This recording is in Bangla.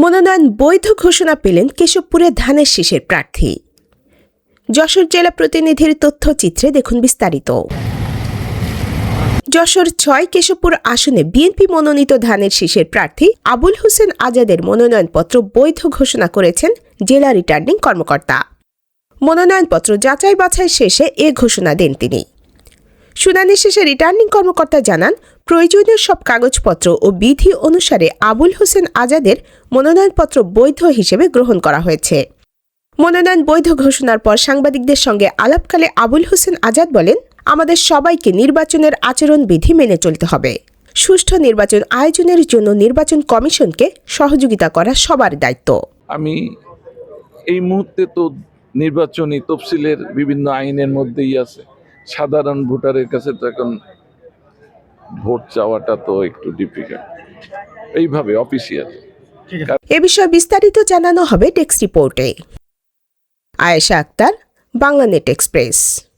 মনোনয়ন বৈধ ঘোষণা পেলেন কেশবপুরে ধানের শীষের প্রার্থী। যশোর জেলা প্রতিনিধির তথ্যচিত্রে দেখুন বিস্তারিত। যশোর ৬ কেশবপুর আসনে বিএনপি মনোনীত ধানের শীষের প্রার্থী আবুল হোসেন আজাদের মনোনয়নপত্র বৈধ ঘোষণা করেছেন জেলা রিটার্নিং কর্মকর্তা। মনোনয়নপত্র যাচাই বাছাই শেষে এ ঘোষণা দেন তিনি। শুনানি শেষে রিটার্নিং কর্মকর্তা জানান, প্রয়োজনীয় সব কাগজপত্র ও বিধি অনুসারে আবুল হোসেন আজাদের মনোনয়নপত্র বৈধ হিসেবে গ্রহণ করা হয়েছে। মনোনয়ন বৈধ ঘোষণার পর সাংবাদিকদের সঙ্গে আলাপকালে আবুল হোসেন আজাদ বলেন, আমাদের সবাইকে নির্বাচনের আচরণবিধি মেনে চলতে হবে। সুষ্ঠু নির্বাচন আয়োজনের জন্য নির্বাচন কমিশনকে সহযোগিতা করা সবার দায়িত্ব। আমি এই মুহূর্তে তো নির্বাচনী তফসিলের বিভিন্ন আইনের মধ্যেই আছে। সাধারণ ভোটারের কাছে তো এখন ভোট চাওয়াটা তো একটু ডিফিকাল্ট, এইভাবে অফিসিয়াল। এ বিষয়ে বিস্তারিত জানানো হবে ডেস্ক রিপোর্টে। আয়েশা আক্তার, বাংলানেট এক্সপ্রেস।